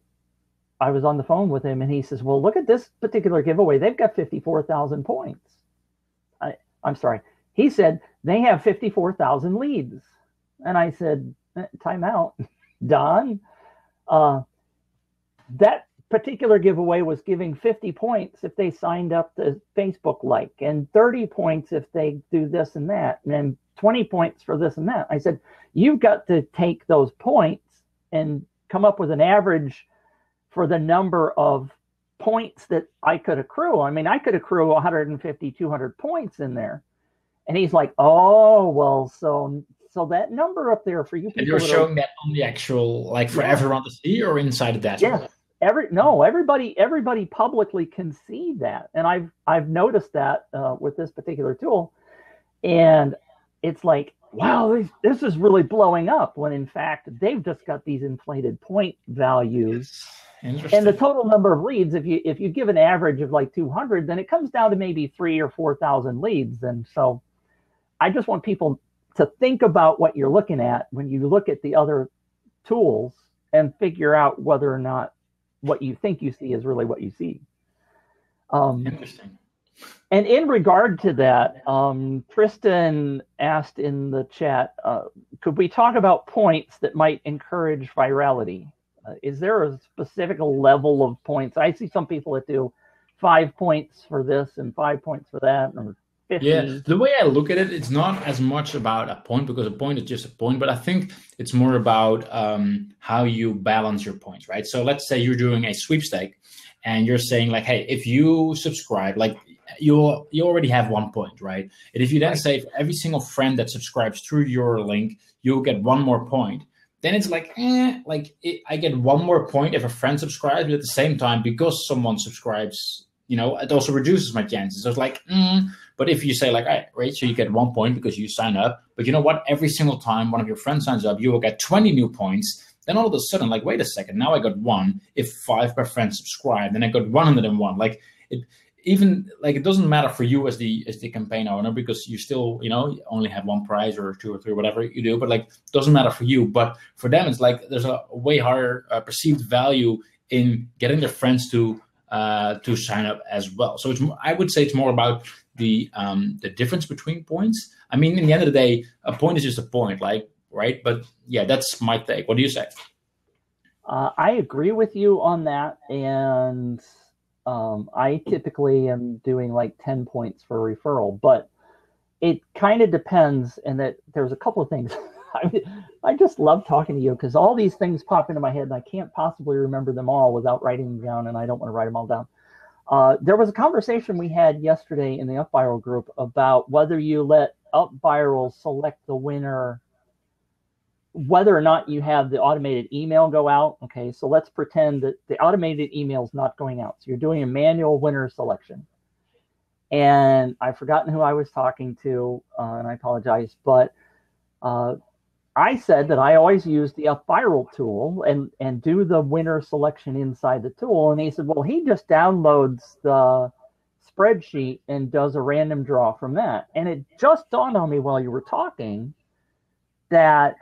I was on the phone with him, and he says, well, look at this particular giveaway. They've got 54,000 points. I'm sorry. He said they have 54,000 leads. And I said, time out, Don. That particular giveaway was giving 50 points if they signed up to Facebook like, and 30 points if they do this and that, and then 20 points for this and that. I said, you've got to take those points and come up with an average for the number of points that I could accrue. I mean, I could accrue 150, 200 points in there. And he's like, oh, well, so that number up there for you people. And you're showing that on the actual, like for everyone to see, or inside the dashboard? Yes. Everybody publicly can see that. And I've noticed that with this particular tool. And it's like, wow, this is really blowing up, when in fact they've just got these inflated point values. And the total number of leads, if you give an average of like 200, then it comes down to maybe 3,000 or 4,000 leads. And so I just want people to think about what you're looking at when you look at the other tools and figure out whether or not what you think you see is really what you see. Interesting. And in regard to that, Tristan asked in the chat, could we talk about points that might encourage virality? Is there a specific level of points? I see some people that do 5 points for this and 5 points for that, or 50. Yeah, the way I look at it, it's not as much about a point, because a point is just a point, but I think it's more about how you balance your points, right? So let's say you're doing a sweepstake and you're saying like, hey, if you subscribe, like you already have 1 point, right? And if you then say for every single friend that subscribes through your link, you'll get 1 more point. Then it's like, I get 1 more point if a friend subscribes, but at the same time, because someone subscribes, it also reduces my chances. So it's like, but if you say like, all right, so you get 1 point because you sign up, but you know what? Every single time one of your friends signs up, you will get 20 new points. Then all of a sudden, like, wait a second, now I got 1. If 5 per friend subscribe, then I got 101. Like it doesn't matter for you as the campaign owner, because you still, you only have 1 prize or 2 or 3, whatever you do, but like, it doesn't matter for you. But for them, it's like, there's a way higher perceived value in getting their friends to to sign up as well. So I would say it's more about the difference between points. I mean, in the end of the day, a point is just a point, like, right? But yeah, that's my take. What do you say? I agree with you on that, and I typically am doing like 10 points for a referral, but it kind of depends, and that there's a couple of things. I just love talking to you because all these things pop into my head, and I can't possibly remember them all without writing them down, and I don't want to write them all down. There was a conversation we had yesterday in the UpViral group about whether you let UpViral select the winner, whether or not you have the automated email go out. Okay, so let's pretend that the automated email is not going out. So you're doing a manual winner selection. And I've forgotten who I was talking to, and I apologize, but I said that I always use the UpViral tool and do the winner selection inside the tool. And he said, well, he just downloads the spreadsheet and does a random draw from that. And it just dawned on me while you were talking that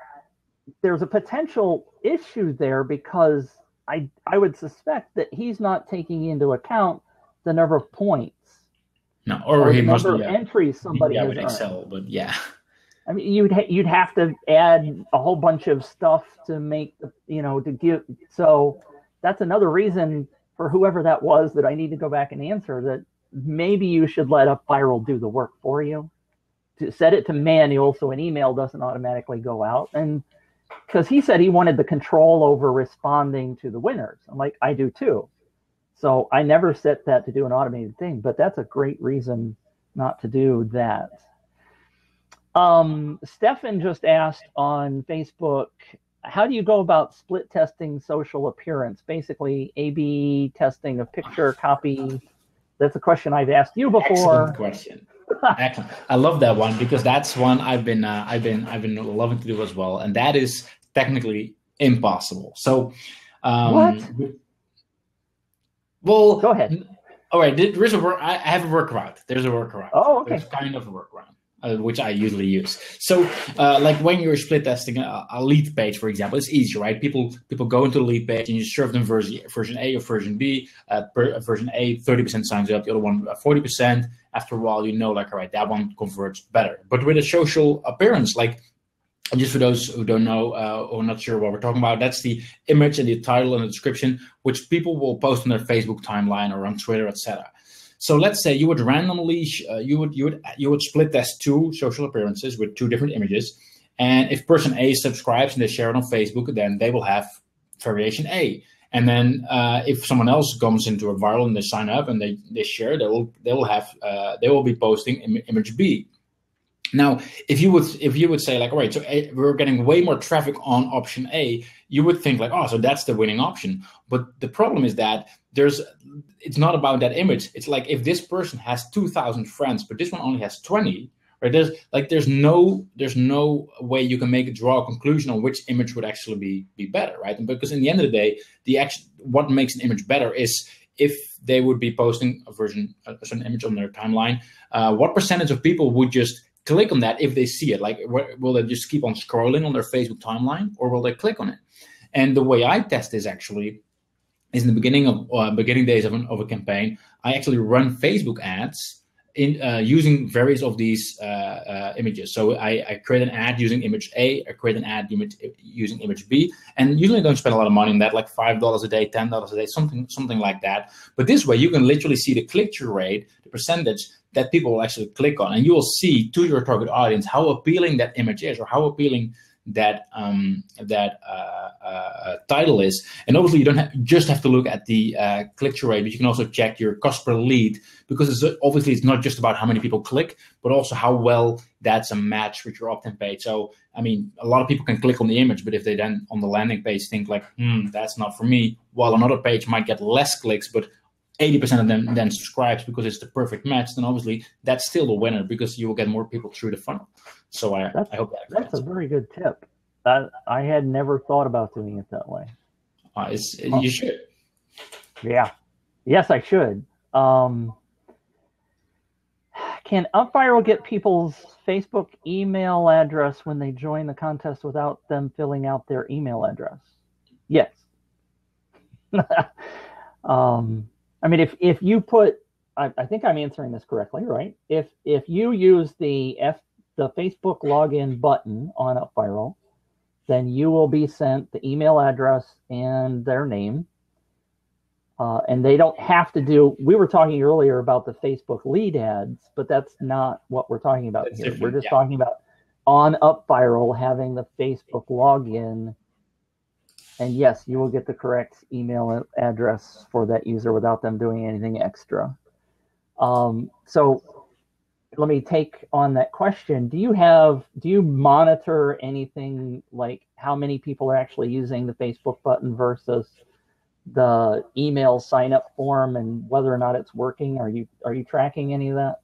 there's a potential issue there, because I would suspect that he's not taking into account the number of points. No, or he must be entries somebody has with Excel, but yeah. I mean, you'd have to add a whole bunch of stuff to make to give. So that's another reason for whoever that was that I need to go back and answer, that maybe you should let UpViral do the work for you, to set it to manual so an email doesn't automatically go out. And because he said he wanted the control over responding to the winners. I'm like, I do too. So I never set that to do an automated thing, but that's a great reason not to do that. Stefan just asked on Facebook, how do you go about split testing social appearance? Basically, A/B testing of picture copy. That's a question I've asked you before. Excellent question. Excellent. I love that one, because that's one I've been loving to do as well, and that is technically impossible. So, what? Well, go ahead. All right, there is I have a workaround. There's a workaround. Oh, okay. There's kind of a workaround, which I usually use. So, like when you're split testing a lead page, for example, it's easy, right? People go into the lead page and you serve them version A or version B. Version A, 30% signs up. The other one, 40%. After a while, like, all right, that one converts better. But with a social appearance, like, just for those who don't know or not sure what we're talking about, that's the image and the title and the description, which people will post on their Facebook timeline or on Twitter, etc. So let's say you would randomly you would split test two social appearances with two different images, and if person A subscribes and they share it on Facebook, then they will have variation A. And then if someone else comes into a viral and they sign up and they share, they will be posting image B. Now, if you would say, like, all right, so we're getting way more traffic on option A, you would think like, oh, so that's the winning option. But the problem is that it's not about that image. It's like, if this person has 2,000 friends, but this one only has 20, right? There's no way you can draw a conclusion on which image would actually be better, right? And because in the end of the day, what makes an image better is if they would be posting a certain image on their timeline, what percentage of people would just click on that if they see it? Like, will they just keep on scrolling on their Facebook timeline, or will they click on it? And the way I test this actually is in the beginning days of a campaign, I actually run Facebook ads in using various of these images. So I create an ad using image A, I create an ad using image B, and usually I don't spend a lot of money on that, like $5 a day, $10 a day, something like that. But this way you can literally see the click-through rate, the percentage that people will actually click on, and you will see to your target audience how appealing that image is, or how appealing that title is. And obviously you don't just have to look at the click-through rate, but you can also check your cost per lead, because it's not just about how many people click, but also how well that's a match with your opt-in page. So, I mean, a lot of people can click on the image, but if they then on the landing page think like, that's not for me, while another page might get less clicks, but 80% of them then subscribes because it's the perfect match, then obviously that's still a winner, because you will get more people through the funnel. So I hope that's a very good tip. I had never thought about doing it that way. You should. Yeah. Yes, I should. Can UpViral get people's Facebook email address when they join the contest without them filling out their email address? Yes. I mean, if you put, I think I'm answering this correctly, right? If you use the Facebook login button on UpViral, then you will be sent the email address and their name. And they don't have to do, we were talking earlier about the Facebook lead ads, but that's not what we're talking about here. We're just talking about on UpViral having the Facebook login. And yes, you will get the correct email address for that user without them doing anything extra. So let me take on that question. Do you monitor anything like how many people are actually using the Facebook button versus the email sign up form and whether or not it's working? Are you tracking any of that?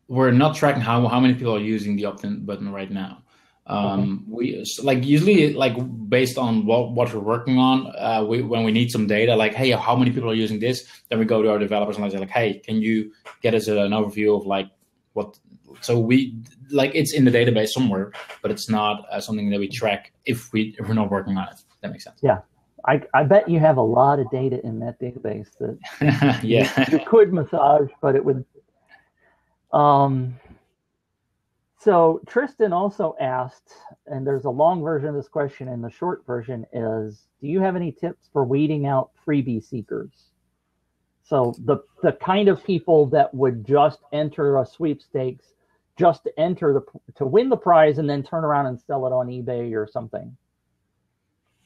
We're not tracking how many people are using the opt-in button right now. We like usually like based on what we're working on, when we need some data, like, hey, how many people are using this, then we go to our developers and say like, hey, can you get us an overview of like what? So we like it's in the database somewhere, but it's not something that we track if we're not working on it. That makes sense. Yeah, I bet you have a lot of data in that database that you could massage, but it would. So Tristan also asked, and there's a long version of this question, and the short version is, do you have any tips for weeding out freebie seekers? So the kind of people that would just enter a sweepstakes, just to enter to win the prize and then turn around and sell it on eBay or something.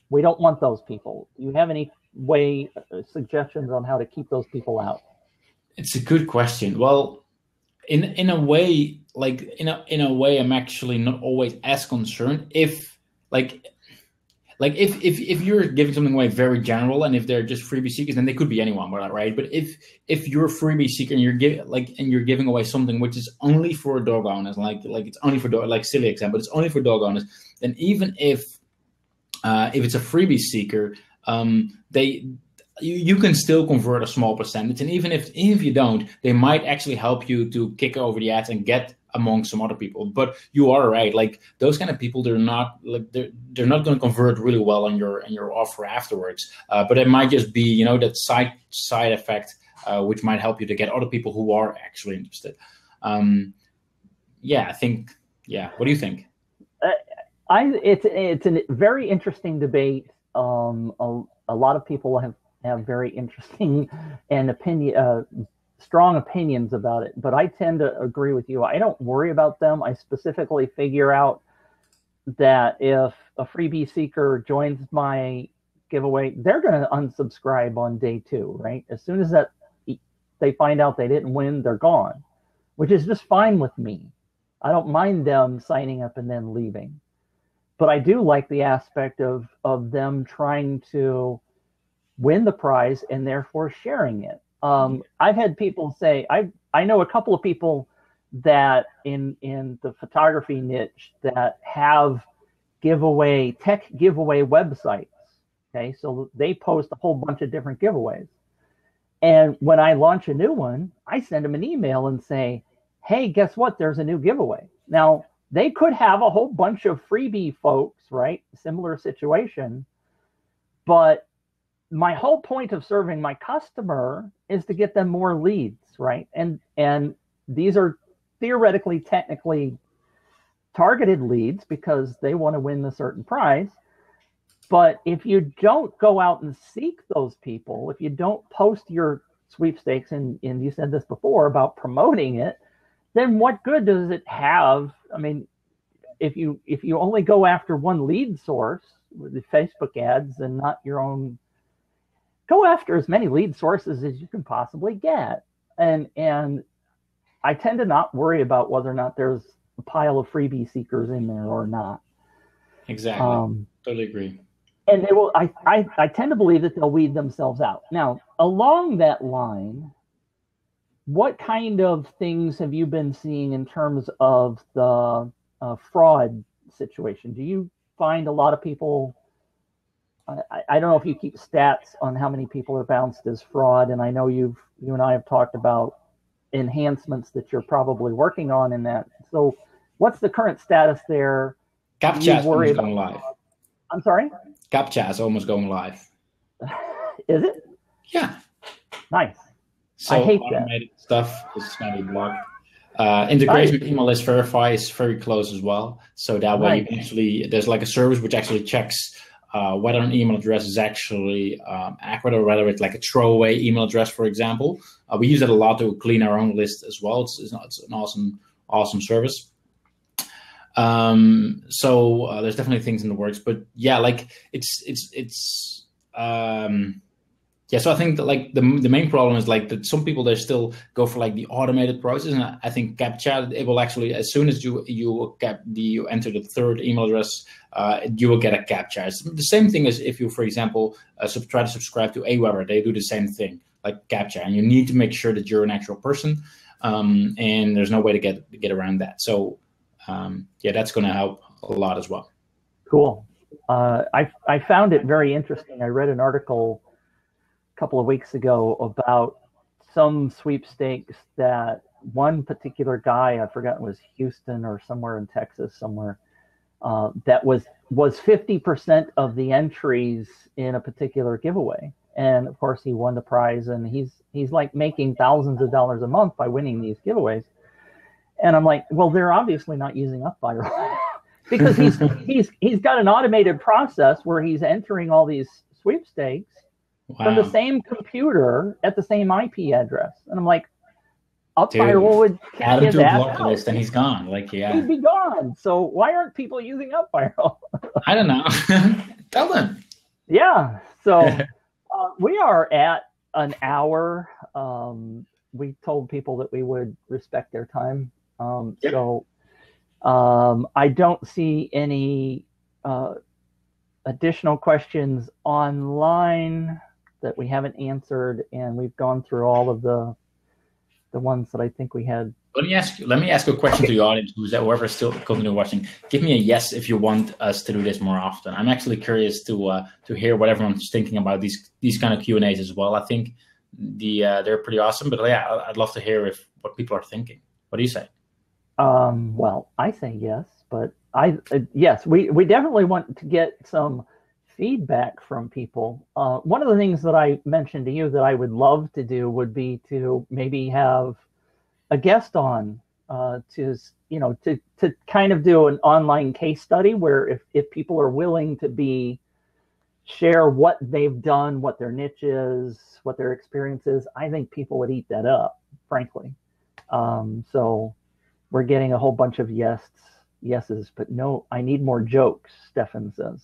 We don't want those people. Do you have any suggestions on how to keep those people out? It's a good question. Well, in a way, like in a way, I'm actually not always as concerned if if you're giving something away very general, and if they're just freebie seekers, then they could be anyone, right? But if you're a freebie seeker and you're giving away something which is only for dog owners, like it's only for dog, like silly example, it's only for dog owners, then even if it's a freebie seeker, you can still convert a small percentage, and even if you don't, they might actually help you to kick over the ads and get among some other people. But you are right, like those kind of people, they're not going to convert really well on your offer afterwards. But it might just be that side effect which might help you to get other people who are actually interested. I think. Yeah, what do you think? It's a very interesting debate. A lot of people have very interesting and strong opinions about it, but I tend to agree with you. I don't worry about them. I specifically figure out that if a freebie seeker joins my giveaway, they're going to unsubscribe on day 2, right? As soon as they find out they didn't win, they're gone, which is just fine with me. I don't mind them signing up and then leaving. But I do like the aspect of them trying to win the prize and therefore sharing it. I've had people say, I know a couple of people that in the photography niche that have tech giveaway websites. Okay, so they post a whole bunch of different giveaways. And when I launch a new one, I send them an email and say, hey, guess what? There's a new giveaway. Now, they could have a whole bunch of freebie folks, right? Similar situation. But my whole point of serving my customer is to get them more leads, right? And these are theoretically, technically targeted leads because they want to win a certain prize. But if you don't go out and seek those people, if you don't post your sweepstakes, and you said this before about promoting it, then what good does it have? I mean, if you only go after one lead source with the Facebook ads and not your own, go after as many lead sources as you can possibly get. And I tend to not worry about whether or not there's a pile of freebie seekers in there or not. Exactly. Totally agree. And they will. I tend to believe that they'll weed themselves out. Now, along that line, what kind of things have you been seeing in terms of the fraud situation? Do you find a lot of people? I don't know if you keep stats on how many people are bounced as fraud, and I know you and I have talked about enhancements that you're probably working on in that. So, what's the current status there? CAPTCHA is almost going live. I'm sorry? CAPTCHA is almost going live. Is it? Yeah. Nice. So I hate automated stuff is going to be blocked. Integration with email list verify is very close as well. So that way you can actually, there's like a service which actually checks whether an email address is actually accurate or whether it's like a throwaway email address, for example. We use it a lot to clean our own list as well. It's an awesome service. So there's definitely things in the works, but yeah, like yeah, so I think that like the main problem is like that some people, they still go for like the automated process, and I think CAPTCHA, it will actually, as soon as you enter the third email address, you will get a CAPTCHA. It's the same thing as if you, for example, try to subscribe to Aweber. They do the same thing, like CAPTCHA, and you need to make sure that you're an actual person, and there's no way to get around that. So yeah, that's going to help a lot as well. Cool. I found it very interesting. I read an article couple of weeks ago about some sweepstakes that one particular guy, I forgot, it was Houston or somewhere in Texas somewhere, that was 50% of the entries in a particular giveaway. And of course he won the prize, and he's like making thousands of dollars a month by winning these giveaways. And I'm like, well, they're obviously not using UpViral because he's got an automated process where he's entering all these sweepstakes from the same computer at the same IP address. And I'm like, UpViral would add him to a block list and he's gone. Like, yeah, he'd be gone. So why aren't people using UpViral? I don't know. Tell them. Yeah. So we are at an hour. We told people that we would respect their time. So I don't see any additional questions online that we haven't answered, and we've gone through all of the ones that I think we had. Let me ask you a question to the audience, whoever's still continue watching. Give me a yes if you want us to do this more often. I'm actually curious to hear what everyone's thinking about these kind of Q&As as well. I think they're pretty awesome, but yeah, I'd love to hear what people are thinking. What do you say? Well, I say yes, but yes, we definitely want to get some feedback from people. One of the things that I mentioned to you that I would love to do would be to maybe have a guest on to kind of do an online case study where if people are willing to share what they've done, what their niche is, what their experience is, I think people would eat that up, frankly. So we're getting a whole bunch of yeses, but no, I need more jokes, Stefan says.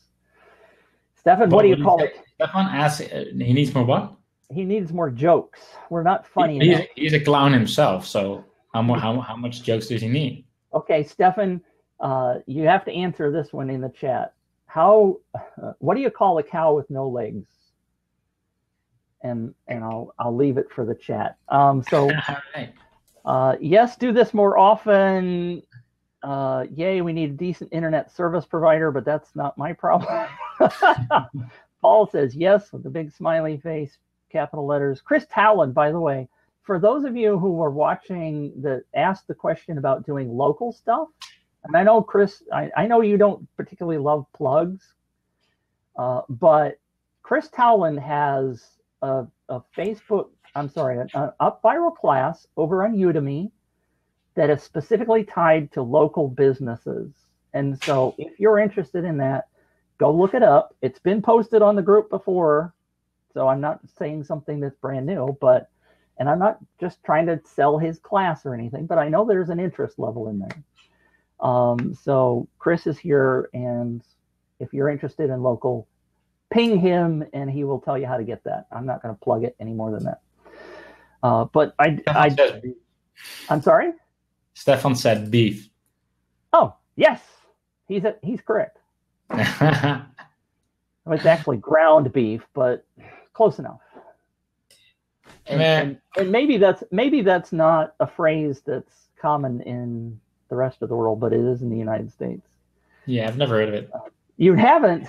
Stefan, what do you call it? Stefan asks, he needs more what? He needs more jokes. We're not funny enough. He's a clown himself, so how much jokes does he need? Okay, Stefan, you have to answer this one in the chat. What do you call a cow with no legs? And I'll leave it for the chat. Yes, do this more often. Yay, we need a decent internet service provider, but that's not my problem. Paul says yes with the big smiley face, capital letters. Chris Talon, by the way, for those of you who were watching that asked the question about doing local stuff, and I know, Chris, I know you don't particularly love plugs, but Chris Talon has an UpViral class over on Udemy that is specifically tied to local businesses. And so if you're interested in that, go look it up. It's been posted on the group before, so I'm not saying something that's brand new, and I'm not just trying to sell his class or anything, but I know there's an interest level in there. So Chris is here, and if you're interested in local, ping him and he will tell you how to get that. I'm not going to plug it any more than that. But I'm sorry? Stefan said beef. Oh, yes. He's correct. It's actually ground beef, but close enough. And maybe that's not a phrase that's common in the rest of the world, but it is in the United States. Yeah, I've never heard of it. You haven't?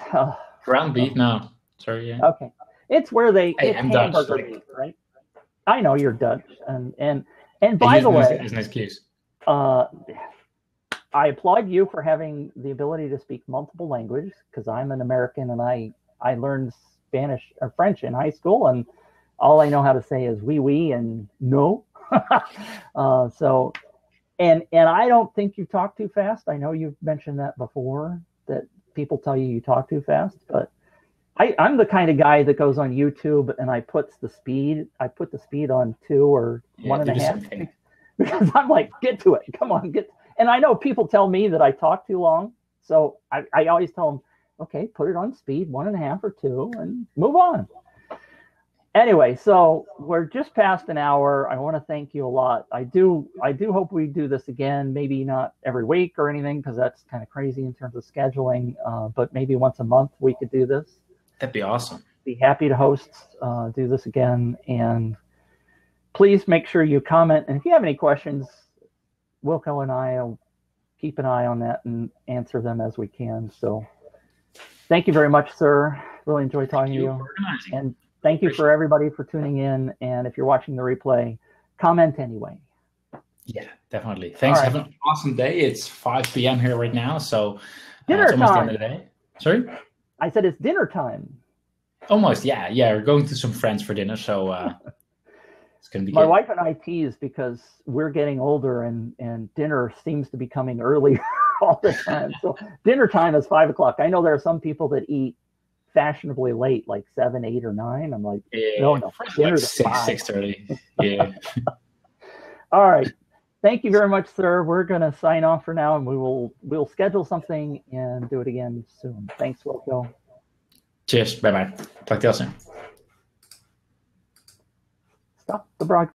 Ground beef? No. Sorry, yeah. Okay. It's where I'm Dutch. Beef, right? I know you're Dutch. And by the way, it's an excuse. I applaud you for having the ability to speak multiple languages, because I'm an American and I learned Spanish or French in high school, and all I know how to say is oui and no. So, and I don't think you talk too fast. I know you've mentioned that before, that people tell you talk too fast, but I'm the kind of guy that goes on YouTube and I put the speed on 2 or 1.5 because I'm like, get to it. Come on, get. And I know people tell me that I talk too long. So I always tell them, okay, put it on speed 1.5 or 2 and move on. Anyway, so we're just past an hour. I want to thank you a lot. I do hope we do this again, maybe not every week or anything, because that's kind of crazy in terms of scheduling, but maybe once a month we could do this. That'd be awesome. Be happy to host, do this again. And please make sure you comment. And if you have any questions, Wilco and I will keep an eye on that and answer them as we can. So thank you very much, sir. Really enjoyed talking to you. And thank you for everybody for tuning in. And if you're watching the replay, comment anyway. Yeah, definitely. Thanks. Right. Have an awesome day. It's 5 p.m. here right now. So dinner it's almost time. the end of the day. Sorry? I said it's dinner time. Almost, yeah. Yeah, we're going to some friends for dinner. So it's going to be My good. wife and I tease because we're getting older and dinner seems to be coming early all the time. So dinner time is 5 o'clock. I know there are some people that eat fashionably late, like 7, 8, or 9. I'm like, no, dinner like 6:30. Yeah. All right. Thank you very much, sir. We're going to sign off for now, and we'll schedule something and do it again soon. Thanks, Wilco. Cheers. Bye-bye. Talk to you soon. Stop the broadcast.